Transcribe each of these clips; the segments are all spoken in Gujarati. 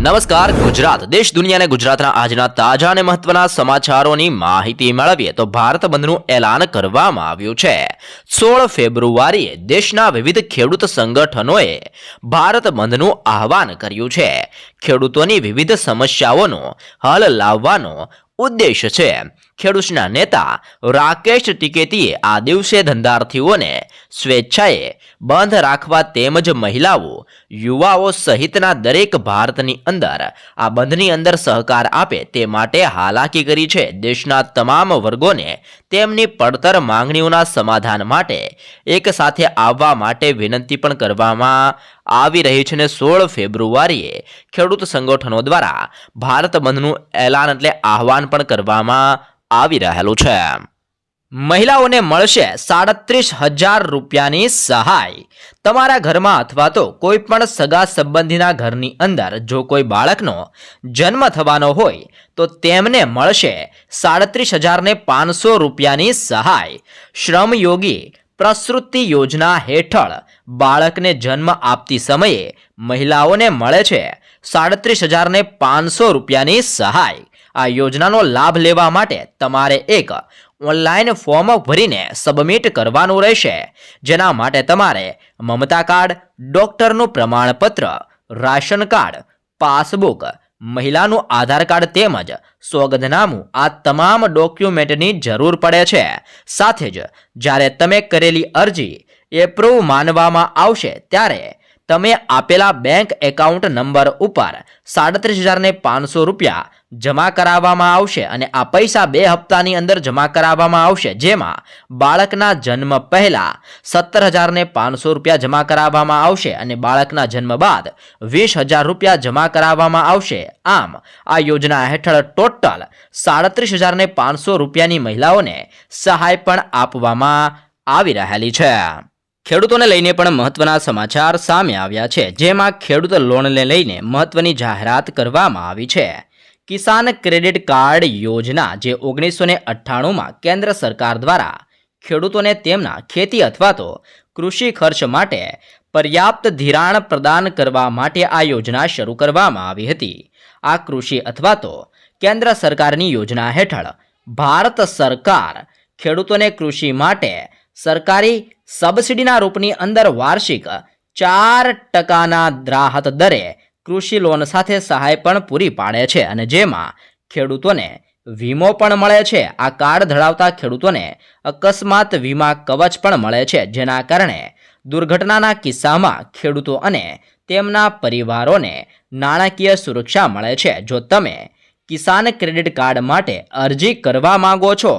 નમસ્કાર ગુજરાત દેશ દુનિયા અને ગુજરાતના આજના તાજા અને મહત્વના સમાચારોની માહિતી મેળવીએ તો ભારત બંધનું એલાન કરવામાં આવ્યું છે। 16 ફેબ્રુઆરીએ દેશના વિવિધ ખેડૂત સંગઠનોએ ભારત બંધનું આહવાન કર્યું છે। ખેડૂતોની વિવિધ સમસ્યાઓનો હલ લાવવાનો ઉદ્દેશ છે। ખેડૂતના નેતા રાકેશ ટિકેતીએ આ દિવસે ધંધાર્થીઓને સ્વેચ્છાએ બંધ રાખવા તેમજ મહિલાઓ યુવાઓ સહિતના દરેક ભારતની અંદર આ બંધની અંદર સહકાર આપે તે માટે હાલાકી કરી છે। દેશના તમામ વર્ગોને તેમની પડતર માંગણીઓના સમાધાન માટે એક સાથે આવવા માટે વિનંતી પણ કરવામાં આવી રહી છે। 16 ફેબ્રુઆરીએ ખેડૂત સંગઠનો દ્વારા ભારત બંધનું એલાન એટલે આહવાન પણ કરવામાં આવી રહેલું છે। મહિલાઓને મળશે 37,000 રૂપિયાની સહાય। તમારા ઘરમાં અથવા તો કોઈ પણ સગા સંબંધીના ઘરની અંદર જો કોઈ બાળકનો જન્મ થવાનો હોય તો તેમને મળશે 37,500 રૂપિયાની સહાય। શ્રમયોગી પ્રસૃતિ યોજના હેઠળ બાળકને જન્મ આપતી સમયે મહિલાઓને મળે છે 37,500 રૂપિયાની સહાય। આ યોજનાનો લાભ લેવા માટે તમારે એક ઓનલાઈન ફોર્મ ભરીને સબમિટ કરવાનું રહેશે, જેના માટે તમારે મમતા કાર્ડ, ડોક્ટરનું પ્રમાણપત્ર, રાશન કાર્ડ, પાસબુક, મહિલાનું આધાર કાર્ડ તેમજ સોગંદનામું આ તમામ ડોક્યુમેન્ટની જરૂર પડે છે। સાથે જ જ્યારે તમે કરેલી અરજી એપ્રુવ માનવામાં આવશે ત્યારે તમે આપેલા બેંક એકાઉન્ટ નંબર ઉપર 37,500 રૂપિયા જમા કરાવવામાં આવશે અને આ પૈસા 2 હપ્તાની અંદર જમા કરાવવામાં આવશે, જેમાં બાળકના જન્મ પહેલા 17,500 રૂપિયા જમા કરાવવામાં આવશે અને બાળકના જન્મ બાદ 20,000 રૂપિયા જમા કરાવવામાં આવશે। આમ આ યોજના હેઠળ ટોટલ 37,500 રૂપિયાની મહિલાઓને સહાય પણ આપવામાં આવી રહેલી છે। ખેડૂતોને લઈને પણ મહત્વના સમાચાર સામે આવ્યા છે, જેમાં ખેડૂત લોનને લઈને મહત્વની જાહેરાત કરવામાં આવી છે। કિસાન ક્રેડિટ કાર્ડ યોજના જે 1998માં કેન્દ્ર સરકાર દ્વારા ખેડૂતોને તેમના ખેતી અથવા તો કૃષિ ખર્ચ માટે પર્યાપ્ત ધિરાણ પ્રદાન કરવા માટે આ યોજના શરૂ કરવામાં આવી હતી। આ કૃષિ અથવા તો કેન્દ્ર સરકારની યોજના હેઠળ ભારત સરકાર ખેડૂતોને કૃષિ માટે સરકારી સબસિડીના રૂપની અંદર વાર્ષિક 4% રાહત દરે કૃષિ લોન સાથે સહાય પણ પૂરી પાડે છે અને જેમાં ખેડૂતોને વીમો પણ મળે છે। આ કાર્ડ ધરાવતા ખેડૂતોને અકસ્માત વીમા કવચ પણ મળે છે, જેના કારણે દુર્ઘટનાના કિસ્સામાં ખેડૂતો અને તેમના પરિવારોને નાણાકીય સુરક્ષા મળે છે। જો તમે કિસાન ક્રેડિટ કાર્ડ માટે અરજી કરવા માંગો છો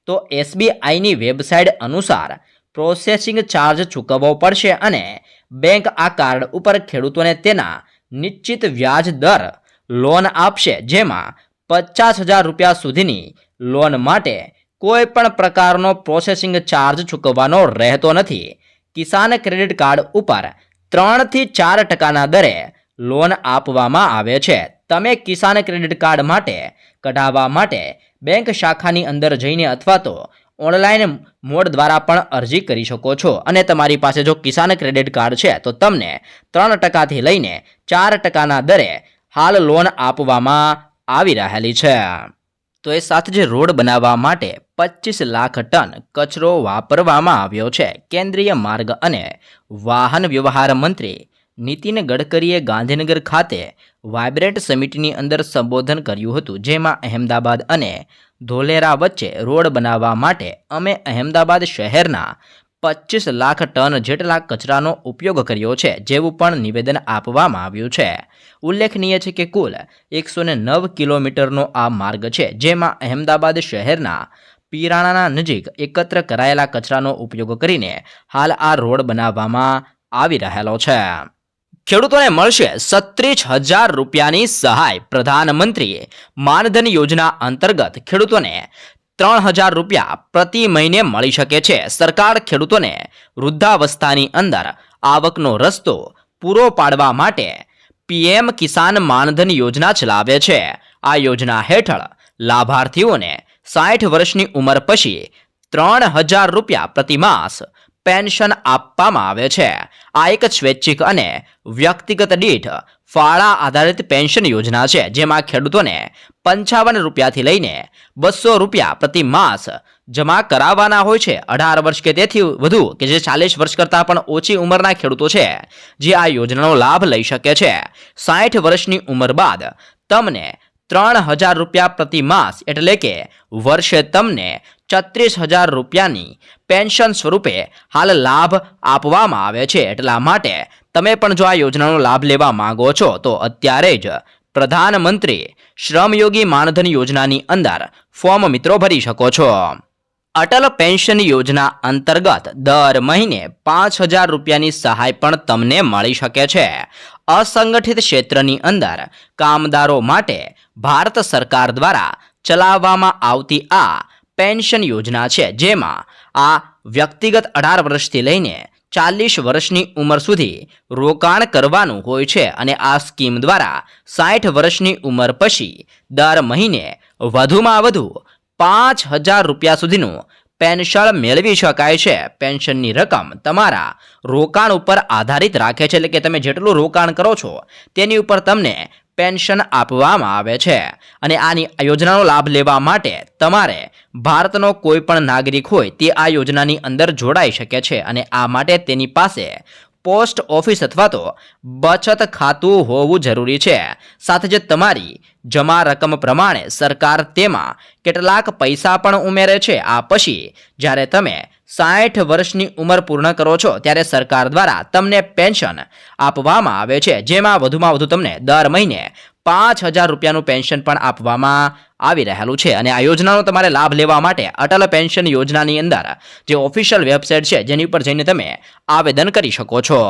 તો SBIની વેબસાઇટ અનુસાર પ્રોસેસિંગ ચાર્જ ચૂકવવો પડશે અને બેંક આ કાર્ડ ઉપર ખેડૂતોને તેના નિશ્ચિત વ્યાજ દર લોન આપશે, જેમાં 50,000 રૂપિયા સુધીની લોન માટે કોઈ પણ પ્રકારનો પ્રોસેસિંગ ચાર્જ ચૂકવવાનો રહેતો નથી। કિસાન ક્રેડિટ કાર્ડ ઉપર 3 થી 4% દરે લોન આપવામાં આવે છે। તમે કિસાન ક્રેડિટ કાર્ડ માટે કઢાવવા માટે બેંક શાખાની અંદર જઈને અથવા તો ઓનલાઈન મોડ દ્વારા પણ અરજી કરી શકો છો અને તમારી પાસે જો કિસાન ક્રેડિટ કાર્ડ છે તો તમને 3% થી લઈને 4%ના દરે હાલ લોન આપવામાં આવી રહેલી છે। તો એ સાથે જે રોડ બનાવવા માટે 25 લાખ ટન કચરો વાપરવામાં આવ્યો છે। કેન્દ્રીય માર્ગ અને વાહન વ્યવહાર મંત્રી નીતિન ગડકરીએ ગાંધીનગર ખાતે વાઇબ્રન્ટ સમિટની અંદર સંબોધન કર્યું હતું, જેમાં અહેમદાબાદ અને ધોલેરા વચ્ચે રોડ બનાવવા માટે અમે અહેમદાબાદ શહેરના 25 લાખ ટન જેટલા કચરાનો ઉપયોગ કર્યો છે જેવું પણ નિવેદન આપવામાં આવ્યું છે। ઉલ્લેખનીય છે કે કુલ 109 કિલોમીટરનો આ માર્ગ છે, જેમાં અહેમદાબાદ શહેરના પીરાણાના નજીક એકત્ર કરાયેલા કચરાનો ઉપયોગ કરીને હાલ આ રોડ બનાવવામાં આવી રહેલો છે। ખેડૂતોને મળશે 37,000 રૂપિયાની સહાય। પ્રધાનમંત્રીએ માનધન યોજના અંતર્ગત ખેડૂતોને 3,000 રૂપિયા પ્રતિ મહિને મળી શકે છે। સરકાર ખેડૂતોને વૃદ્ધાવસ્થાની અંદર આવકનો રસ્તો પૂરો પાડવા માટે PM કિસાન માનધન યોજના ચલાવે છે। આ યોજના હેઠળ લાભાર્થીઓને 60 વર્ષની ઉંમર પછી 3,000 રૂપિયા પ્રતિ માસ પેન્શન આપવામાં આવે છે. આ એક સ્વૈચ્છિક અને વ્યક્તિગત દીઠ ફાળા આધારિત પેન્શન યોજના છે, જેમાં ખેડૂતોને 55 રૂપિયાથી લઈને 200 રૂપિયા પ્રતિ માસ જમા કરાવવાના હોય છે. 18 વર્ષ કે તેથી વધુ કે જે 40 વર્ષ કરતાં પણ ઓછી ઉંમરના ખેડૂતો છે જે આ યોજનાનો લાભ લઈ શકે છે. 60 વર્ષની ઉંમર બાદ તમને 3000 રૂપિયા પ્રતિ માસ એટલે કે વર્ષે તમને 36000 રૂપિયાની પેન્શન સ્વરૂપે હાલ લાભ આપવામાં આવે છે. એટલા માટે તમે પણ જો આ યોજનાનો લાભ લેવા માંગો છો તો અત્યારે જ પ્રધાનમંત્રી શ્રમયોગી માનધન યોજનાની અંદર ફોર્મ મિત્રો ભરી શકો છો. અટલ પેન્શન યોજના અંતર્ગત દર મહિને 5000 રૂપિયાની સહાય પણ તમને મળી શકે છે. અસંગઠિત ક્ષેત્રની અંદર કામદારો માટે ભારત સરકાર દ્વારા ચલાવવામાં આવતી આ પેન્શન યોજના છે, જેમાં આ વ્યક્તિગત 18 વર્ષથી લઈને 40 વર્ષની ઉંમર સુધી રોકાણ કરવાનું હોય છે અને આ સ્કીમ દ્વારા 60 વર્ષની ઉંમર પછી દર મહિને વધુમાં વધુ 5000 રૂપિયા સુધીનું પેન્શન મેળવી શકાય છે. પેન્શનની રકમ તમારા રોકાણ ઉપર આધારિત રાખે છે, એટલે કે તમે જેટલું રોકાણ કરો છો તેની ઉપર તમને પેન્શન આપવામાં આવે છે. અને આની યોજનાનો લાભ લેવા માટે તમારે ભારતનો કોઈ પણ નાગરિક હોય તે આ યોજનાની અંદર જોડાઈ શકે છે અને આ માટે તેની પાસે પોસ્ટ ઓફિસ અથવા તો બચત ખાતું હોવું જરૂરી છે. સાથે જ તમારી જમા રકમ પ્રમાણે સરકાર તેમાં કેટલાક પૈસા પણ ઉમેરે છે. આ પછી જ્યારે તમે 60 વર્ષની ઉંમર પૂર્ણ કરો છો ત્યારે સરકાર દ્વારા તમને પેન્શન આપવામાં આવે છે, જેમાં વધુમાં વધુ તમને દર મહિને 5000 રૂપિયાનું પેન્શન પણ આપવામાં આવી રહેલું છે. અને આ યોજનાનો તમારે લાભ લેવા માટે અટલ પેન્શન યોજનાની અંદર જે ઓફિશિયલ વેબસાઇટ છે જેની ઉપર જઈને તમે આવેદન કરી શકો છો.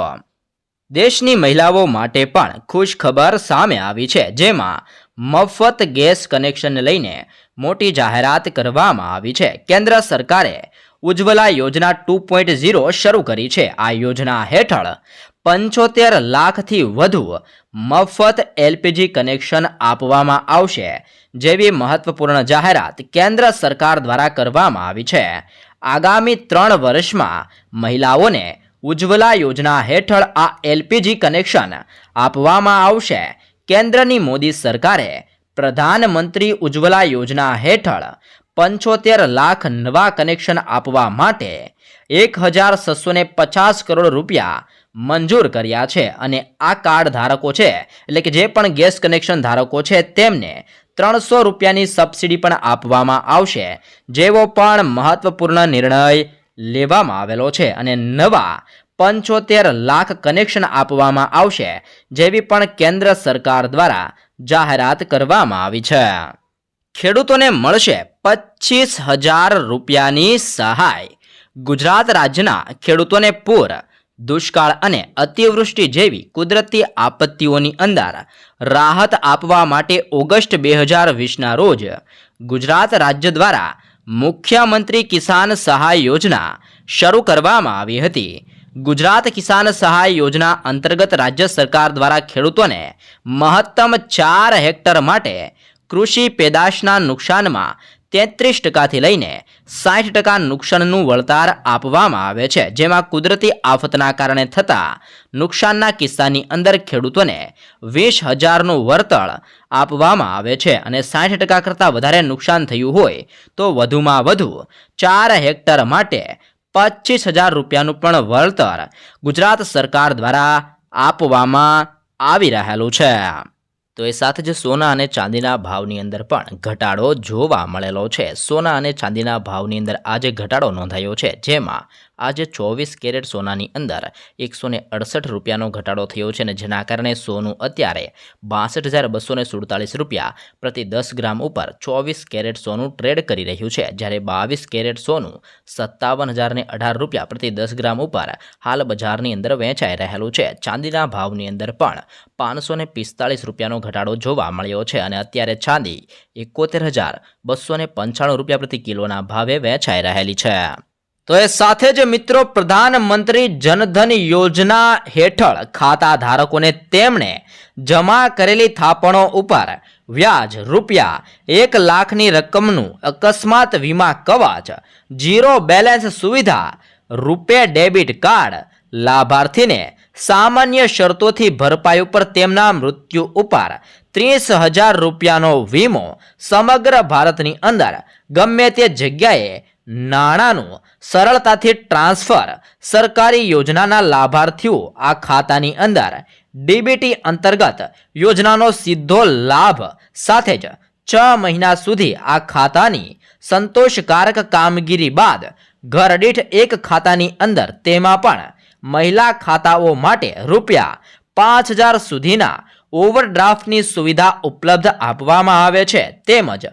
દેશની મહિલાઓ માટે પણ ખુશ ખબર સામે આવી છે, જેમાં મફત ગેસ કનેક્શનને લઈને મોટી જાહેરાત કરવામાં આવી છે. કેન્દ્ર સરકારે ઉજ્જવલા યોજના 2.0 શરૂ કરી છે. આ યોજના હેઠળ 75 લાખથી વધુ મફત એલપીજી કનેક્શન આપવામાં આવશે જેવી મહત્વપૂર્ણ જાહેરાત કેન્દ્ર સરકાર દ્વારા કરવામાં આવી છે. આગામી 3 વર્ષમાં મહિલાઓને ઉજ્જવલા યોજના હેઠળ આ એલપીજી કનેક્શન આપવામાં આવશે. કેન્દ્રની મોદી સરકારે પ્રધાનમંત્રી ઉજ્જવલા યોજના હેઠળ 75 લાખ નવા કનેક્શન આપવા માટે 1650 કરોડ રૂપિયા મંજૂર કર્યા છે અને આ કાર્ડ ધારકો છે એટલે કે જે પણ ગેસ કનેક્શન ધારકો છે તેમને 300 રૂપિયાની સબસિડી પણ આપવામાં આવશે, જેવો પણ મહત્વપૂર્ણ નિર્ણય લેવામાં આવેલો છે. અને નવા 75 લાખ કનેક્શન આપવામાં આવશે જેવી પણ કેન્દ્ર સરકાર દ્વારા જાહેરાત કરવામાં આવી છે. ખેડૂતોને મળશે 25000 રૂપિયાની સહાય. ગુજરાત રાજ્યના ખેડૂતોને પૂર, દુષ્કાળ અને અતિવૃષ્ટિ જેવી કુદરતી આપત્તિઓની અંદર રાહત આપવા માટે ઓગસ્ટ 2020ના રોજ ગુજરાત રાજ્ય દ્વારા મુખ્યમંત્રી કિસાન સહાય યોજના શરૂ કરવામાં આવી હતી. ગુજરાત કિસાન સહાય યોજના અંતર્ગત રાજ્ય સરકાર દ્વારા ખેડૂતોને મહત્તમ 4 હેક્ટર માટે કૃષિ પેદાશના નુકસાનમાં 33% લઈને 60% નુકસાનનું વળતર આપવામાં આવે છે, જેમાં કુદરતી આફતના કારણે થતા નુકસાનના કિસ્સાની અંદર ખેડૂતોને 20000નું વળતર આપવામાં આવે છે અને 60% કરતાં વધારે નુકસાન થયું હોય તો વધુમાં વધુ 4 હેક્ટર માટે 25000 રૂપિયાનું પણ વળતર ગુજરાત સરકાર દ્વારા આપવામાં આવી રહેલું છે. તો એ સાથે જ સોના અને ચાંદીના ભાવની અંદર પણ ઘટાડો જોવા મળેલો છે. સોના અને ચાંદીના ભાવની અંદર આજે ઘટાડો નોંધાયો છે, જેમાં આજે 24 કેરેટ સોનાની અંદર 168 રૂપિયાનો ઘટાડો થયો છે અને જેના કારણે સોનું અત્યારે 62247 રૂપિયા પ્રતિ 10 ગ્રામ ઉપર 24 કેરેટ સોનું ટ્રેડ કરી રહ્યું છે, જ્યારે 22 કેરેટ સોનું 57018 રૂપિયા પ્રતિ 10 ગ્રામ ઉપર હાલ બજારની અંદર વેચાઈ રહેલું છે. ચાંદીના ભાવની અંદર પણ 545 રૂપિયાનો ઘટાડો જોવા મળ્યો છે અને અત્યારે ચાંદી 71295 રૂપિયા પ્રતિ કિલોના ભાવે વેચાઈ રહેલી છે. તો એ સાથે જ મિત્રો પ્રધાનમંત્રી જનધન યોજના હેઠળ ખાતા ધારકોને તેમણે જમા કરેલી થાપણો ઉપર વ્યાજ રૂપિયા 1 લાખની રકમનું અકસ્માત વીમા કવચ, ઝીરો બેલેન્સ સુવિધા રૂપે ડેબિટ કાર્ડ લાભાર્થીને સામાન્ય શરતોથી ભરપાઈ ઉપર તેમના મૃત્યુ ઉપર 30,000 રૂપિયાનો વીમો સમગ્ર ભારતની અંદર ગમે તે જગ્યાએ નાણાંનું સરળતાથી ટ્રાન્સફર સરકારી યોજનાના લાભાર્થીઓ આ ખાતાની અંદર ડીબીટી અંતર્ગત યોજનાનો સીધો લાભ સાથે જ 6 મહિના સુધી આ ખાતાની સંતોષકારક કામગીરી બાદ ઘર દીઠ એક ખાતાની અંદર તેમાં પણ મહિલા ખાતાઓ માટે રૂપિયા 5,000 સુધીના ઓવરડ્રાફ્ટની સુવિધા ઉપલબ્ધ આપવામાં આવે છે. તેમજ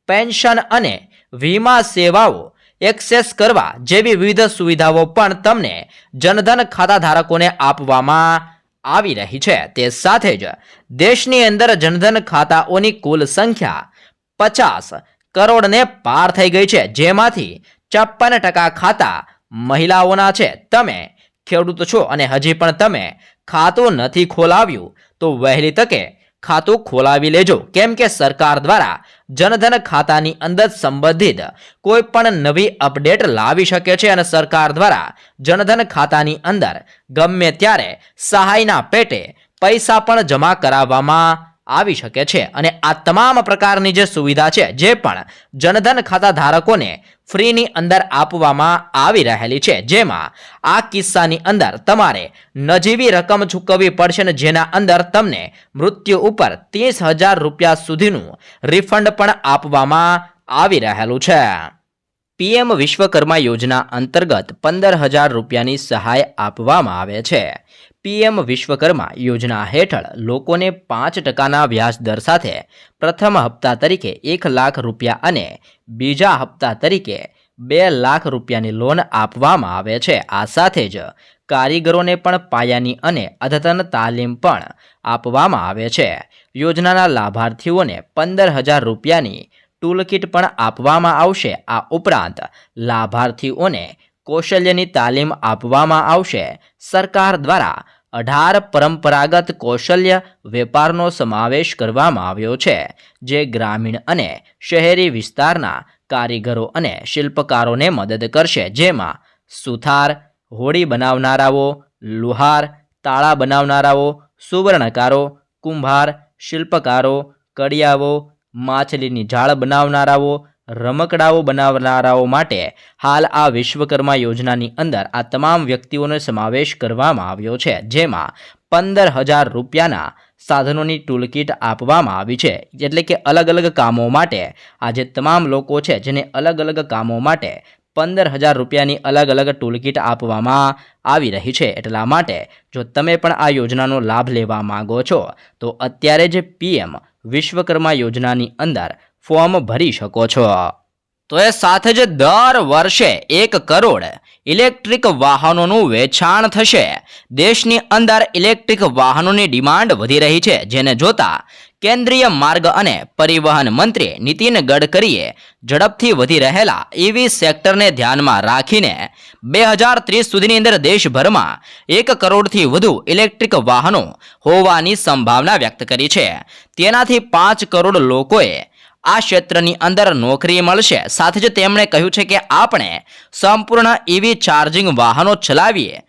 પેન્શન અને વીમા સેવાઓ એક્સેસ કરવા જેવી વિવિધ સુવિધાઓ પણ તમને જનધન ખાતા ધારકોને આપવામાં આવી રહી છે. તે સાથે જ દેશની અંદર જનધન ખાતાઓની કુલ સંખ્યા 50 કરોડને પાર થઈ ગઈ છે, જેમાંથી 56% ખાતા મહિલાઓના છે. તમે ખેડૂત છો અને હજી પણ તમે ખાતું નથી ખોલાવ્યું તો વહેલી તકે ખાતું ખોલાવી લેજો, કેમ કે સરકાર દ્વારા જનધન ખાતાની અંદર સંબંધિત કોઈ પણ નવી અપડેટ લાવી શકે છે અને સરકાર દ્વારા જનધન ખાતાની અંદર ગમે ત્યારે સહાયના પેટે પૈસા પણ જમા કરાવવામાં આવી શકે છે. અને આ તમામ પ્રકારની જે સુવિધા છે જે પણ જનધન ખાતા ધારકોને ફ્રીની અંદર આપવામાં આવી રહેલી છે, જેમાં આ કિસ્સાની અંદર તમારે નજીવી રકમ ચૂકવવી પડશે ને જેના અંદર તમને મૃત્યુ ઉપર 30,000 રૂપિયા સુધીનું રિફંડ પણ આપવામાં આવી રહેલું છે. પીએમ વિશ્વકર્મા યોજના અંતર્ગત 15,000 રૂપિયાની સહાય આપવામાં આવે છે. પીએમ વિશ્વકર્મા યોજના હેઠળ લોકોને 5%ના વ્યાજ દર સાથે પ્રથમ હપ્તા તરીકે 1 લાખ રૂપિયા અને બીજા હપ્તા તરીકે 2 લાખ રૂપિયાની લોન આપવામાં આવે છે. આ સાથે જ કારીગરોને પણ પાયાની અને અદ્યતન તાલીમ પણ આપવામાં આવે છે. યોજનાના લાભાર્થીઓને 15,000 રૂપિયાની ટૂલકીટ પણ આપવામાં આવશે. આ ઉપરાંત લાભાર્થીઓને કૌશલ્યની તાલીમ આપવામાં આવશે. સરકાર દ્વારા 18 પરંપરાગત કૌશલ્ય વેપારનો સમાવેશ કરવામાં આવ્યો છે, જે ગ્રામીણ અને શહેરી વિસ્તારના કારીગરો અને શિલ્પકારોને મદદ કરશે, જેમાં સુથાર, હોડી બનાવનારાઓ, લુહાર, તાળા બનાવનારાઓ, સુવર્ણકારો, કુંભાર, શિલ્પકારો, કડિયાઓ, માછલીની જાળ બનાવનારાઓ, રમકડાઓ બનાવનારાઓ માટે હાલ આ વિશ્વકર્મા યોજનાની અંદર આ તમામ વ્યક્તિઓનો સમાવેશ કરવામાં આવ્યો છે, જેમાં 15,000 રૂપિયાના સાધનોની ટૂલકીટ આપવામાં આવી છે. એટલે કે અલગ અલગ કામો માટે આ જે તમામ લોકો છે જેને અલગ અલગ કામો માટે 15,000 રૂપિયાની અલગ અલગ ટૂલકીટ આપવામાં આવી રહી છે. એટલા માટે જો તમે પણ આ યોજનાનો લાભ લેવા માંગો છો તો અત્યારે જ પીએમ વિશ્વકર્મા યોજનાની અંદર ફોર્મ ભરી શકો છો. તો એ સાથે જ દર વર્ષે 1 કરોડ ઇલેક્ટ્રિક વાહનોનું વેચાણ થશે. દેશની અંદર ઇલેક્ટ્રિક વાહનોની ડિમાન્ડ વધી રહી છે, જેને જોતા કેન્દ્રીય માર્ગ અને પરિવહન મંત્રી નીતિન ગડકરીએ ઝડપથી વધી રહેલા ઈવી સેક્ટરને ધ્યાનમાં રાખીને 2030 સુધીની અંદર દેશભરમાં 1 કરોડથી વધુ ઇલેક્ટ્રિક વાહનો હોવાની સંભાવના વ્યક્ત કરી છે. તેનાથી 5 કરોડ લોકોએ આ ક્ષેત્રની અંદર નોકરી મળશે. સાથે જ તેમણે કહ્યું છે કે આપણે સંપૂર્ણ ઈવી ચાર્જિંગ વાહનો ચલાવીએ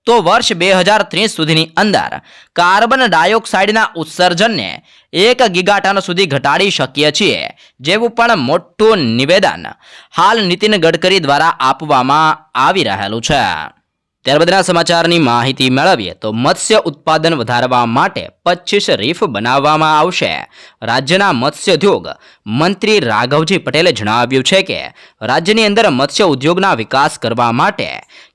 તો વર્ષ 2030 સુધીની અંદર કાર્બન ડાયોક્સાઇડના ઉત્સર્જનને 1 ગીગાટન સુધી ઘટાડી શકીએ છીએ, જેવું પણ મોટું નિવેદન હાલ નીતિન ગડકરી દ્વારા આપવામાં આવી રહેલું છે. ત્યારબાદના સમાચારની માહિતી મેળવીએ તો મત્સ્ય ઉત્પાદન વધારવા માટે 25 રીફ બનાવવામાં આવશે. રાજ્યના મત્સ્યોદ્યોગ મંત્રી રાઘવજી પટેલે જણાવ્યું છે કે રાજ્યની અંદર મત્સ્ય ઉદ્યોગના વિકાસ કરવા માટે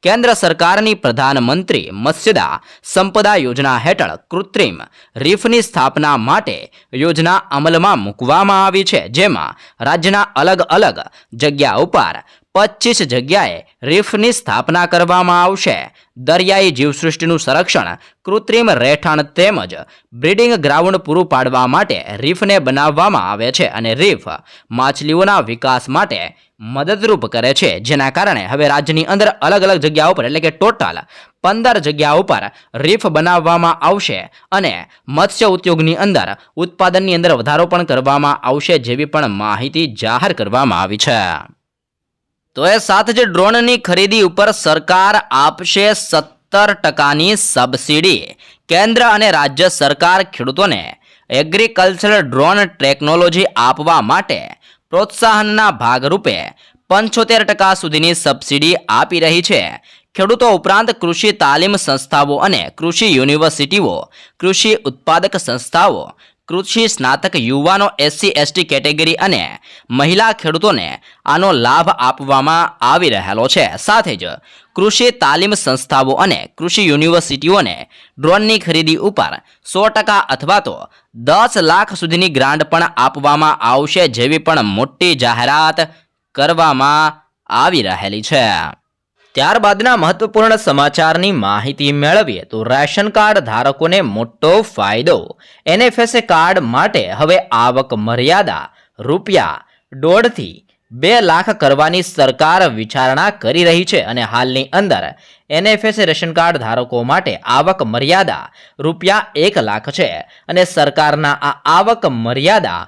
કેન્દ્ર સરકારની પ્રધાનમંત્રી મત્સ્યદા સંપદા યોજના હેઠળ કૃત્રિમ રીફની સ્થાપના માટે યોજના અમલમાં મૂકવામાં આવી છે, જેમાં રાજ્યના અલગ અલગ જગ્યા ઉપર 25 જગ્યાએ રીફની સ્થાપના કરવામાં આવશે. દરિયાઈ જીવસૃષ્ટિનું સંરક્ષણ, કૃત્રિમ રહેઠાણ તેમજ બ્રીડિંગ ગ્રાઉન્ડ પૂરું પાડવા માટે રીફને બનાવવામાં આવે છે અને રીફ માછલીઓના વિકાસ માટે મદદરૂપ કરે છે, જેના કારણે હવે રાજ્યની અંદર અલગ અલગ જગ્યાઓ પર એટલે કે ટોટલ 15 જગ્યાઓ પર રીફ બનાવવામાં આવશે અને મત્સ્ય ઉદ્યોગની અંદર ઉત્પાદનની અંદર વધારો પણ કરવામાં આવશે, જેવી પણ માહિતી જાહેર કરવામાં આવી છે. તો એ સાથે જ ડ્રોનની ખરીદી ઉપર સરકાર આપશે 17% સબસિડી. કેન્દ્ર અને રાજ્ય સરકાર ખેડૂતોને એગ્રીકલ્ચરલ ડ્રોન ટેકનોલોજી આપવા માટે પ્રોત્સાહનના ભાગરૂપે 75% સુધીની સબસિડી આપી રહી છે. ખેડૂતો ઉપરાંત કૃષિ તાલીમ સંસ્થાઓ અને કૃષિ યુનિવર્સિટીઓ, કૃષિ ઉત્પાદક સંસ્થાઓ, કૃષિ સ્નાતક યુવાનો, SC/ST કેટેગરી અને મહિલા ખેડૂતોને આનો લાભ આપવામાં આવી રહેલો છે. સાથે જ કૃષિ તાલીમ સંસ્થાઓ અને કૃષિ યુનિવર્સિટીઓને ડ્રોનની ખરીદી ઉપર 100% અથવા તો 10 લાખ સુધીની ગ્રાન્ટ પણ આપવામાં આવશે, જેવી પણ મોટી જાહેરાત કરવામાં આવી રહેલી છે. ત્યારબાદના મહત્વપૂર્ણ સમાચારની માહિતી મેળવીએ તો રેશન કાર્ડ ધારકોને મોટો ફાયદો. NFSA કાર્ડ માટે હવે આવક મર્યાદા ₹1.5 થી 2 લાખ કરવાની સરકાર વિચારણા કરી રહી છે અને હાલની અંદર NFSA રેશન કાર્ડ ધારકો માટે આવક મર્યાદા ₹1 લાખ છે અને સરકારના આ આવક મર્યાદા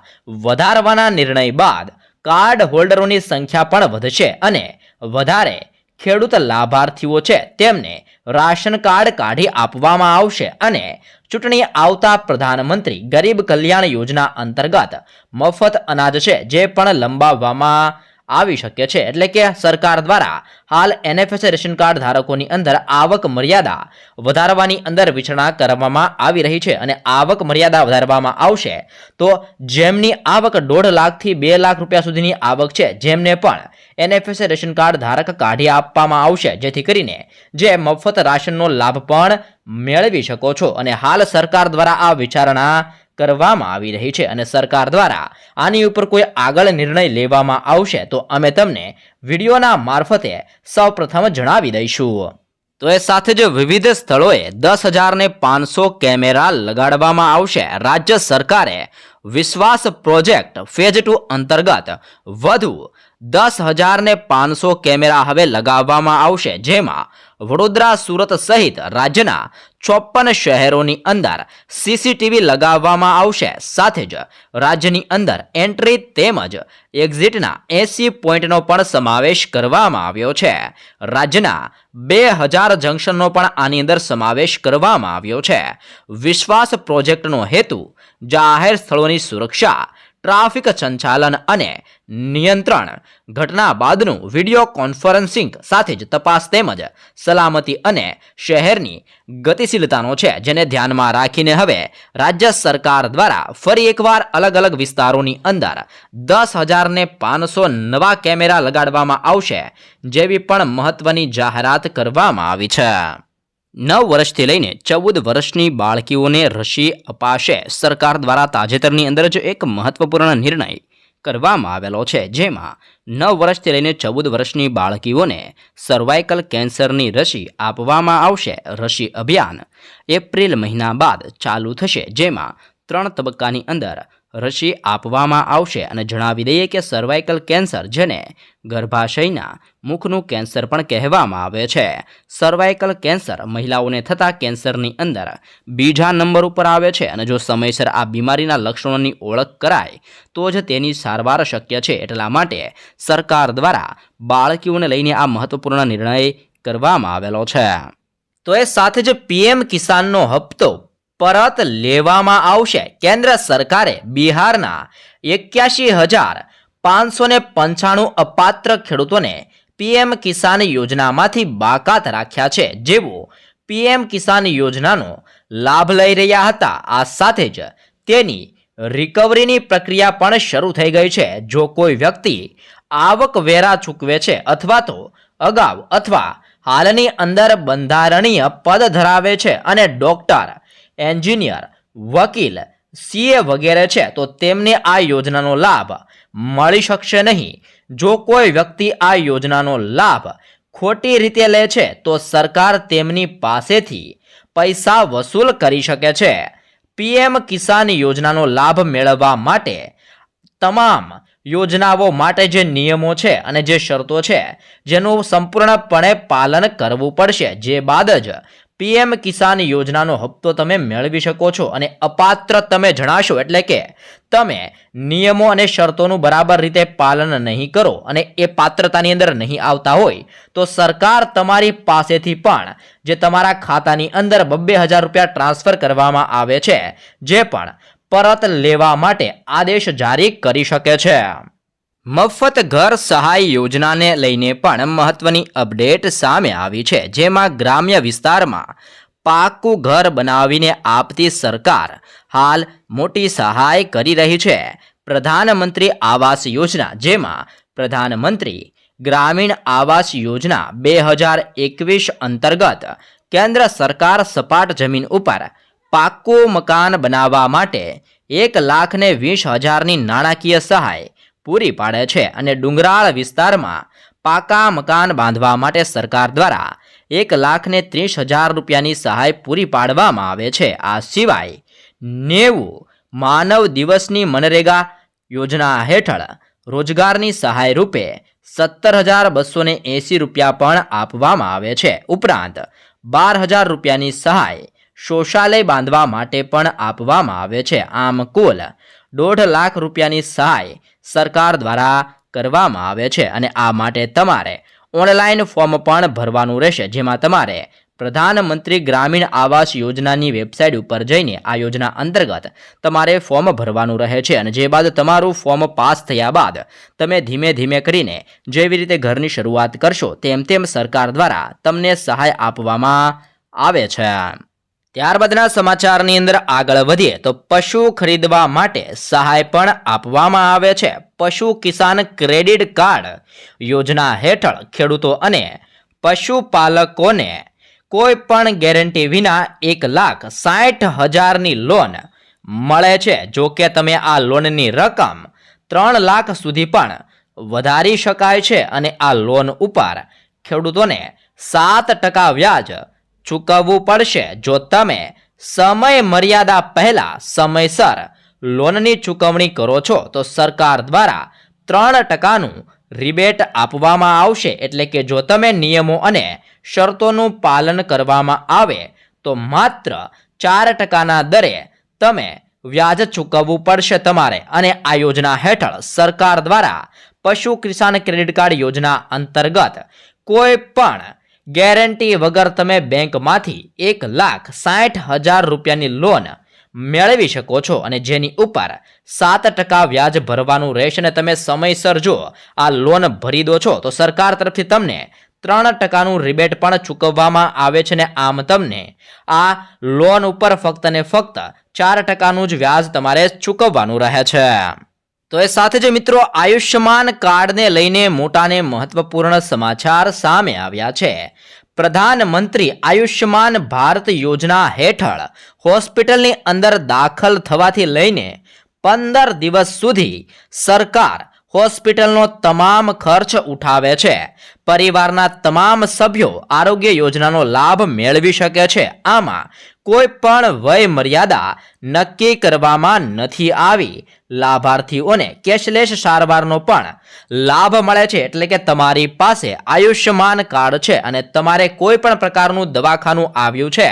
વધારવાના નિર્ણય બાદ કાર્ડ હોલ્ડરોની સંખ્યા પણ વધશે અને વધારે ખેડૂત લાભાર્થીઓ છે તેમને રાશન કાર્ડ કાઢી આપવામાં આવશે અને ચૂંટણી આવતા પ્રધાનમંત્રી ગરીબ કલ્યાણ યોજના અંતર્ગત મફત અનાજ છે જે પણ લંબાવવામાં આવી શકે છે. એટલે કે સરકાર દ્વારા હાલ NFSA રેશન કાર્ડ ધારકોની અંદર આવક મર્યાદા વધારવાની અંદર વિચારણા કરવામાં આવી રહી છે અને આવક મર્યાદા વધારવામાં આવશે તો જેમની આવક 1.5 લાખથી 2 લાખ રૂપિયા સુધીની આવક છે જેમને પણ NFSA રેશન કાર્ડ ધારક કાઢી આપવામાં આવશે, જેથી કરીને જે મફત રાશનનો લાભ પણ મેળવી શકો છો. અને હાલ સરકાર દ્વારા આ વિચારણા કરવામાં આવી રહી છે અને સરકાર દ્વારા આની ઉપર કોઈ આગળ નિર્ણય લેવામાં આવશે તો અમે તમને વિડીયોના મારફતે સૌપ્રથમ જણાવી દઈશું. તો એ સાથે જ વિવિધ સ્થળોએ 10,500 કેમેરા લગાડવામાં આવશે. રાજ્ય સરકારે વિશ્વાસ પ્રોજેક્ટ ફેઝ 2 અંતર્ગત વધુ 10,500 કેમેરા હવે લગાવવામાં આવશે, જેમાં વડોદરા, સુરત સહિત રાજ્યના 54 શહેરોની અંદર CCTV લગાવવામાં આવશે. સાથે જ રાજ્યની અંદર એન્ટ્રી તેમજ એક્ઝિટના 80 પોઈન્ટનો પણ સમાવેશ કરવામાં આવ્યો છે. રાજ્યના 2000 જંકશનનો પણ આની અંદર સમાવેશ કરવામાં આવ્યો છે. વિશ્વાસ પ્રોજેક્ટનો હેતુ જાહેર સ્થળોની સુરક્ષા, ટ્રાફિક સંચાલન અને નિયંત્રણ, ઘટના બાદનું વિડીયો કોન્ફરન્સિંગ સાથે જ તપાસ તેમજ સલામતી અને શહેરની ગતિશીલતાનો છે, જેને ધ્યાનમાં રાખીને હવે રાજ્ય સરકાર દ્વારા ફરી એકવાર અલગ અલગ વિસ્તારોની અંદર 10,500 નવા કેમેરા લગાડવામાં આવશે, જેવી પણ મહત્વની જાહેરાત કરવામાં આવી છે. 9 વર્ષથી લઈને 14 વર્ષની બાળકીઓને રસી અપાશે. સરકાર દ્વારા તાજેતરની અંદર જ એક મહત્વપૂર્ણ નિર્ણય કરવામાં આવેલો છે, જેમાં 9 વર્ષથી લઈને 14 વર્ષની બાળકીઓને સર્વાઇકલ કેન્સરની રસી આપવામાં આવશે. રસી અભિયાન એપ્રિલ મહિના બાદ ચાલુ થશે, જેમાં 3 તબક્કાની અંદર રસી આપવામાં આવશે. અને જણાવી દઈએ કે સર્વાઇકલ કેન્સર, જેને ગર્ભાશયના મુખનું કેન્સર પણ કહેવામાં આવે છે, સર્વાઇકલ કેન્સર મહિલાઓને થતા કેન્સરની અંદર બીજા નંબર ઉપર આવે છે અને જો સમયસર આ બીમારીના લક્ષણોની ઓળખ કરાય તો જ તેની સારવાર શક્ય છે. એટલા માટે સરકાર દ્વારા બાળકીઓને લઈને આ મહત્વપૂર્ણ નિર્ણય કરવામાં આવેલો છે. તો એ સાથે જ PM કિસાનનો હપ્તો પરત લેવામાં આવશે. કેન્દ્ર સરકારે બિહારના 81,595 અપાત્ર ખેડૂતોને PM કિસાન યોજનામાંથી બાકાત રાખ્યા છે, જેઓ PM કિસાન યોજનાનો લાભ લઈ રહ્યા હતા. આ સાથે જ તેની રિકવરીની પ્રક્રિયા પણ શરૂ થઈ ગઈ છે. જો કોઈ વ્યક્તિ આવકવેરા ચૂકવે છે અથવા તો અગાઉ અથવા હાલની અંદર બંધારણીય પદ ધરાવે છે અને ડોક્ટર, એન્જિનિયર, વકીલ, CA વગેરે છે તો તેમને આ યોજનાનો લાભ મળી શકશે નહીં. જો કોઈ વ્યક્તિ આ યોજનાનો લાભ ખોટી રીતે લે છે તો સરકાર તેમની પાસેથી પૈસા વસૂલ કરી શકે છે. PM કિસાન યોજનાનો લાભ મેળવવા માટે તમામ યોજનાઓ માટે જે નિયમો છે અને જે શરતો છે જેનું સંપૂર્ણપણે પાલન કરવું પડશે, જે બાદ જ પીએમ કિસાન યોજનાનો હપ્તો તમે મેળવી શકો છો અને અપાત્ર તમે જણાશો એટલે કે તમે નિયમો અને શરતોનું બરાબર રીતે પાલન નહીં કરો અને એ પાત્રતાની અંદર નહીં આવતા હોય તો સરકાર તમારી પાસેથી પણ જે તમારા ખાતાની અંદર 2,000 રૂપિયા ટ્રાન્સફર કરવામાં આવે છે જે પણ પરત લેવા માટે આદેશ જારી કરી શકે છે। મફત ઘર સહાય યોજનાને લઈને પણ મહત્વની અપડેટ સામે આવી છે, જેમાં ગ્રામ્ય વિસ્તારમાં પાકું ઘર બનાવીને આપતી સરકાર હાલ મોટી સહાય કરી રહી છે। પ્રધાનમંત્રી આવાસ યોજના, જેમાં પ્રધાનમંત્રી ગ્રામીણ આવાસ યોજના 2021 અંતર્ગત કેન્દ્ર સરકાર સપાટ જમીન ઉપર પાકું મકાન બનાવવા માટે 1,20,000ની નાણાકીય સહાય પૂરી પાડે છે અને ડુંગરાળ વિસ્તારમાં પાકા મકાન બાંધવા માટે સરકાર દ્વારા 1,30,000 રૂપિયાની સહાય પૂરી પાડવામાં આવે છે। આ સિવાય 90 માનવ દિવસની મનરેગા યોજના હેઠળ રોજગારની સહાય રૂપે 17,280 રૂપિયા પણ આપવામાં આવે છે। ઉપરાંત 12,000 રૂપિયાની સહાય શૌચાલય બાંધવા માટે પણ આપવામાં આવે છે। આમ કુલ 1.5 લાખ રૂપિયાની સહાય સરકાર દ્વારા કરવામાં આવે છે અને આ માટે તમારે ઓનલાઈન ફોર્મ પણ ભરવાનું રહેશે, જેમાં તમારે પ્રધાનમંત્રી ગ્રામીણ આવાસ યોજનાની વેબસાઇટ ઉપર જઈને આ યોજના અંતર્ગત તમારે ફોર્મ ભરવાનું રહે છે અને જે બાદ તમારું ફોર્મ પાસ થયા બાદ તમે ધીમે ધીમે કરીને જેવી રીતે ઘરની શરૂઆત કરશો તેમ તેમ સરકાર દ્વારા તમને સહાય આપવામાં આવે છે। ત્યારબાદના સમાચારની અંદર આગળ વધીએ તો પશુ ખરીદવા માટે સહાય પણ આપવામાં આવે છે। પશુ કિસાન ક્રેડિટ કાર્ડ યોજના હેઠળ ખેડૂતો અને પશુપાલકોને કોઈ પણ ગેરંટી વિના 1,60,000ની લોન મળે છે। જો કે તમે આ લોનની રકમ 3 લાખ સુધી પણ વધારી શકાય છે અને આ લોન ઉપર ખેડૂતોને 7% વ્યાજ ચૂકવવું પડશે। જો તમે સમય મર્યાદા પહેલા સમયસર લોનની ચૂકવણી કરો છો તો સરકાર દ્વારા 3%નું રિબેટ આપવામાં આવશે। એટલે કે જો તમે નિયમો અને શરતોનું પાલન કરવામાં આવે તો માત્ર 4%ના દરે તમે વ્યાજ ચૂકવવું પડશે તમારે। અને આ યોજના હેઠળ સરકાર દ્વારા પશુ કિસાન ક્રેડિટ કાર્ડ યોજના અંતર્ગત કોઈ પણ ગેરંટી વગર તમે બેંકમાંથી 1,60,000 રૂપિયાની લોન મેળવી શકો છો અને જેની ઉપર 7% વ્યાજ ભરવાનું રહેશે અને તમે સમયસર જો આ લોન ભરી દો છો તો સરકાર તરફથી તમને 3%નું રિબેટ પણ ચૂકવવામાં આવે છે અને આમ તમને આ લોન ઉપર ફક્ત ને ફક્ત 4%નું જ વ્યાજ તમારે ચૂકવવાનું રહે છે। તો એ સાથે જ મિત્રો આયુષ્યમાન કાર્ડને લઈને મોટાને મહત્વપૂર્ણ સમાચાર સામે આવ્યા છે। પ્રધાનમંત્રી આયુષ્યમાન ભારત યોજના હેઠળ હોસ્પિટલની અંદર દાખલ થવાથી લઈને 15 દિવસ સુધી સરકાર હોસ્પિટલનો તમામ ખર્ચ ઉઠાવે છે। પરિવારના તમામ સભ્યો આરોગ્ય યોજનાનો લાભ મેળવી શકે છે। આમાં કોઈ પણ વય મર્યાદા નક્કી કરવામાં નથી આવી। લાભાર્થીઓને કેશલેસ સારવારનો પણ લાભ મળે છે। એટલે કે તમારી પાસે આયુષ્યમાન કાર્ડ છે અને તમારે કોઈ પણ પ્રકારનું દવાખાનું આવ્યું છે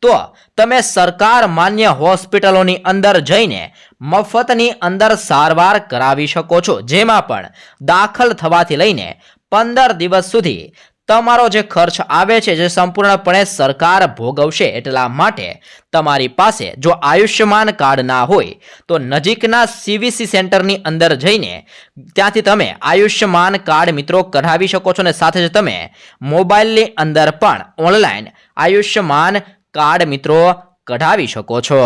તો તમે સરકાર માન્ય હોસ્પિટલોની અંદર જઈને મફતની અંદર સારવાર કરાવી શકો છો, જેમાં પણ દાખલ થવાથી લઈને 15 દિવસ સુધી તમારો જે ખર્ચ આવે છે જે સંપૂર્ણપણે સરકાર ભોગવશે। એટલા માટે તમારી પાસે જો આયુષ્યમાન કાર્ડ ના હોય તો નજીકના CVC સેન્ટરની અંદર જઈને ત્યાંથી તમે આયુષ્યમાન કાર્ડ મિત્રો કઢાવી શકો છો અને સાથે જ તમે મોબાઈલની અંદર પણ ઓનલાઈન આયુષ્યમાન કાર્ડ મિત્રો કઢાવી શકો છો।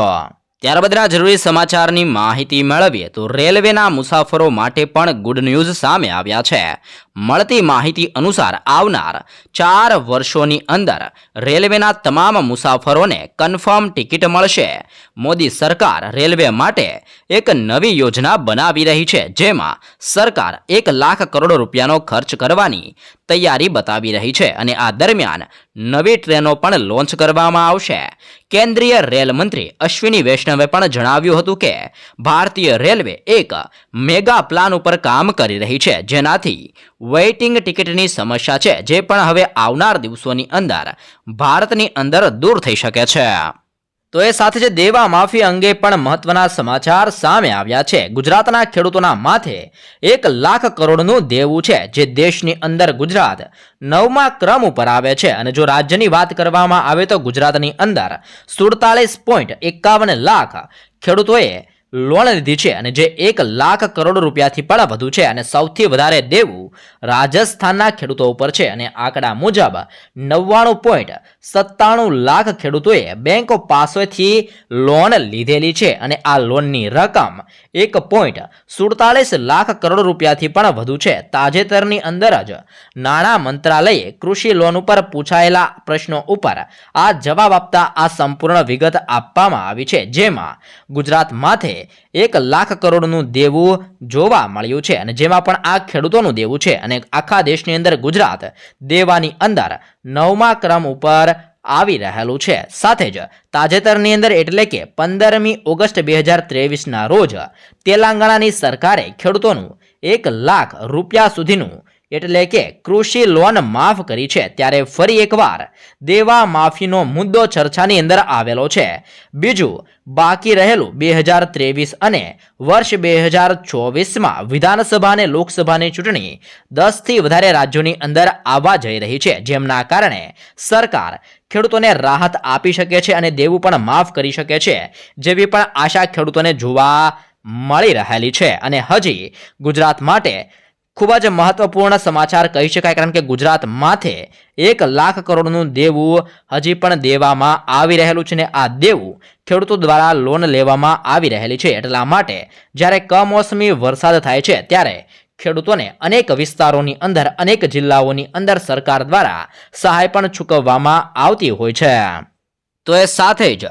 ત્યારબાદના જરૂરી સમાચારની માહિતી મેળવીએ તો રેલવેના મુસાફરો માટે પણ ગુડ ન્યૂઝ સામે આવ્યા છે। મળતી માહિતી અનુસાર આવનાર 4 વર્ષોની અંદર રેલવેના તમામ મુસાફરોને કન્ફર્મ ટિકિટ મળશે। મોદી સરકાર રેલવે માટે એક નવી યોજના બનાવી રહી છે, જેમાં સરકાર 1 લાખ કરોડ રૂપિયાનો ખર્ચ કરવાની તૈયારી બતાવી રહી છે અને આ દરમિયાન નવી ટ્રેનો પણ લોન્ચ કરવામાં આવશે। કેન્દ્રીય રેલ મંત્રી અશ્વિની વૈષ્ણવે પણ જણાવ્યું હતું કે ભારતીય રેલવે એક મેગા પ્લાન ઉપર કામ કરી રહી છે, જેનાથી વેઇટિંગ ટિકિટની સમસ્યા છે, જે પણ હવે આવનાર દિવસોની અંદર ભારતની અંદર દૂર થઈ શકે છે. તો એ સાથે જ દેવા માફી અંગે પણ મહત્વના સમાચાર સામે આવ્યા છે. ગુજરાતના ખેડૂતોના માથે 1 લાખ કરોડનું દેવું છે, જે દેશની અંદર ગુજરાત 9મા ક્રમ ઉપર આવે છે. અને જો રાજ્યની વાત કરવામાં આવે તો ગુજરાતની અંદર 47.51 લાખ ખેડૂતોએ લોન લીધી છે, અને જે 1 લાખ કરોડ રૂપિયાથી પણ વધુ છે. અને સૌથી વધારે દેવું રાજસ્થાનના ખેડૂતો ઉપર છે, અને આંકડા મુજબ 99.97 લાખ ખેડૂતોએ બેંકો પાસેથી લોન લીધેલી છે, અને આ લોનની રકમ 1.47 લાખ કરોડ રૂપિયાથી પણ વધુ છે. તાજેતરની અંદર જ નાણાં મંત્રાલયે કૃષિ લોન ઉપર પૂછાયેલા પ્રશ્નો ઉપર આ જવાબ આપતા આ સંપૂર્ણ વિગત આપવામાં આવી છે, જેમાં ગુજરાત માથે 1 લાખ કરોડનું દેવું જોવા મળ્યું છે, અને જેમાં પણ આ ખેડૂતોનું દેવું છે. અને આખા દેશની અંદર ગુજરાત દેવાની અંદર 9મા ક્રમ ઉપર આવી રહેલું છે. સાથે જ તાજેતરની અંદર એટલે કે 15મી ઓગસ્ટ 2023ના રોજ તેલંગાણાની સરકારે ખેડૂતોનું 1 લાખ રૂપિયા સુધીનું એટલે કે કૃષિ લોન માફ કરી છે. ત્યારે ફરી એકવાર દેવા માફીનો મુદ્દો ચર્ચાની અંદર આવેલો છે. બીજું બાકી રહેલું 2023 અને વર્ષ 2024માં વિધાનસભા અને લોકસભાની ચૂંટણી 10થી વધારે રાજ્યોની અંદર આવવા જઈ રહી છે, જેમના કારણે સરકાર ખેડૂતોને રાહત આપી શકે છે અને દેવું પણ માફ કરી શકે છે, જેવી પણ આશા ખેડૂતોને જોવા મળી રહેલી છે. અને હજી ગુજરાત માટે ખૂબ જ મહત્વપૂર્ણ સમાચાર કહી શકાય, કારણ કે ગુજરાત માથે 1 લાખ કરોડનું દેવું હજી પણ દેવામાં આવી રહેલું છે, ને આ દેવું ખેડૂતો દ્વારા લોન લેવામાં આવી રહેલી છે. એટલા માટે જ્યારે કમોસમી વરસાદ થાય છે ત્યારે ખેડૂતોને અનેક વિસ્તારોની અંદર, અનેક જિલ્લાઓની અંદર સરકાર દ્વારા સહાય પણ ચૂકવવામાં આવતી હોય છે. તો એ સાથે જ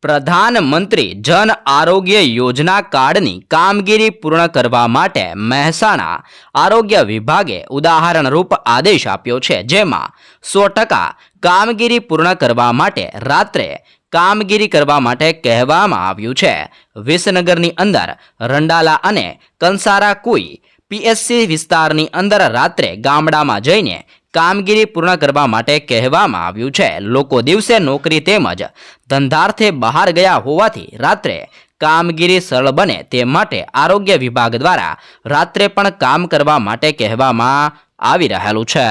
પ્રધાનમંત્રી જન આરોગ્ય યોજના કાર્ડની કામગીરી પૂર્ણ કરવા માટે મહેસાણા આરોગ્ય વિભાગે ઉદાહરણરૂપ આદેશ આપ્યો છે, જેમાં 100% કામગીરી પૂર્ણ કરવા માટે રાત્રે કામગીરી કરવા માટે કહેવામાં આવ્યું છે. વિસનગરની અંદર રંડાલા અને કંસારા કુઈ પીએસસી વિસ્તારની અંદર રાત્રે ગામડામાં જઈને કામગીરી પૂર્ણ કરવા માટે કહેવામાં આવ્યું છે. લોકો દિવસે નોકરી તેમજ ધંધાર્થે બહાર ગયા હોવાથી રાત્રે કામગીરી સરળ બને તે માટે આરોગ્ય વિભાગ દ્વારા રાત્રે પણ કામ કરવા માટે કહેવામાં આવી રહેલું છે.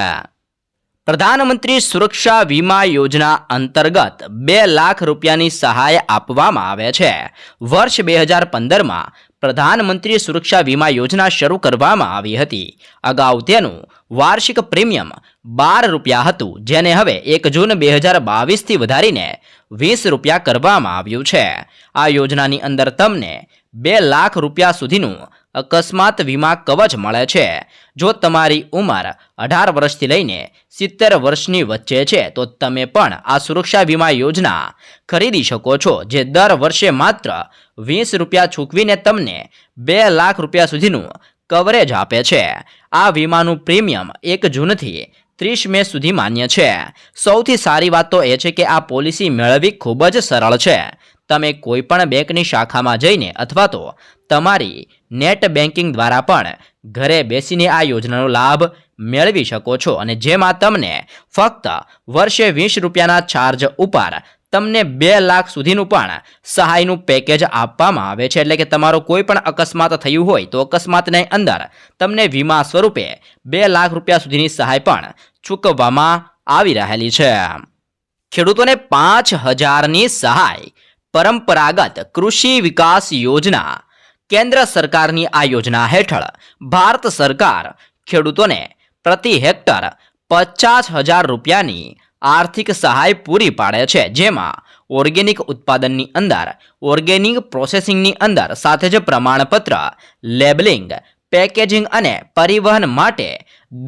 પ્રધાનમંત્રી સુરક્ષા વીમા યોજના અંતર્ગત 2 લાખ રૂપિયાની સહાય આપવામાં આવે છે. વર્ષ 2015માં પ્રધાનમંત્રી સુરક્ષા વીમા યોજના શરૂ કરવામાં આવી હતી. અગાઉ તેનું વાર્ષિક પ્રીમિયમ 12 રૂપિયા હતું, જેને હવે 1 જૂન 2022થી વધારીને 20 રૂપિયા કરવામાં આવ્યું છે. આ યોજનાની અંદર તમને 2 લાખ રૂપિયા સુધીનું અકસ્માત વીમા કવચ મળે છે. જો તમારી ઉંમર 18 વર્ષથી લઈને 70 વર્ષની વચ્ચે છે તો તમે પણ આ સુરક્ષા વીમા યોજના ખરીદી શકો છો, જે દર વર્ષે માત્ર 20 રૂપિયા ચૂકવીને તમને 2 લાખ રૂપિયા સુધીનું કવરેજ આપે છે. આ વીમાનું પ્રીમિયમ 1 જૂનથી 30 મે સુધી માન્ય છે. સૌથી સારી વાત તો એ છે કે આ પોલિસી મેળવવી ખૂબ જ સરળ છે. તમે કોઈ પણ બેંકની શાખામાં જઈને અથવા તો તમારી નેટ બેન્કિંગ દ્વારા પણ ઘરે બેસીને આ યોજનાનો લાભ મેળવી શકો છો, અને જેમાં તમને ફક્ત વર્ષે 20 રૂપિયાના ચાર્જ ઉપર તમને 2 લાખ સુધીનું પણ સહાયનું પેકેજ આપવામાં આવે છે. એટલે કે તમારો કોઈ પણ અકસ્માત થયું હોય તો અકસ્માતની અંદર તમને વીમા સ્વરૂપે 2 લાખ રૂપિયા સુધીની સહાય પણ ચૂકવવામાં આવી રહેલી છે. ખેડૂતોને 5000ની સહાય. પરંપરાગત કૃષિ વિકાસ યોજના. કેન્દ્ર સરકારની આ યોજના હેઠળ ભારત સરકાર ખેડૂતોને પ્રતિ હેક્ટર 50,000 રૂપિયાની આર્થિક સહાય પૂરી પાડે છે, જેમાં ઓર્ગેનિક ઉત્પાદનની અંદર, ઓર્ગેનિક પ્રોસેસિંગની અંદર, સાથે જ પ્રમાણપત્ર, લેબલિંગ, પેકેજિંગ અને પરિવહન માટે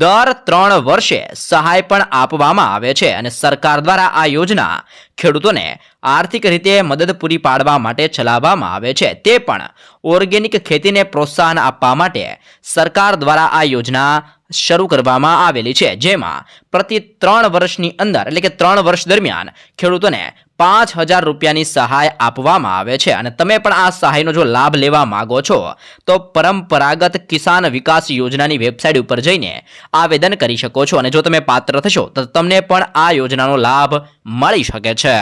દર 3 વર્ષે સહાય પણ આપવામાં આવે છે. અને સરકાર દ્વારા આ યોજના ખેડૂતોને આર્થિક રીતે મદદ પૂરી પાડવા માટે ચલાવવામાં આવે છે. તે પણ ઓર્ગેનિક ખેતીને પ્રોત્સાહન આપવા માટે સરકાર દ્વારા આ યોજના શરૂ કરવામાં આવેલી છે, જેમાં પ્રતિ 3 વર્ષની અંદર એટલે કે 3 વર્ષ દરમિયાન ખેડૂતોને ₹5000 રૂપિયાની સહાય આપવામાં આવે છે અને તમે પણ આ સહાયનો જો લાભ લેવા માંગો છો તો પરંપરાગત કિસાન વિકાસ યોજનાની વેબસાઇટ ઉપર જઈને આવેદન કરી શકો છો અને જો તમે પાત્ર થશો તો તમને પણ આ યોજનાનો લાભ મળી શકે છે.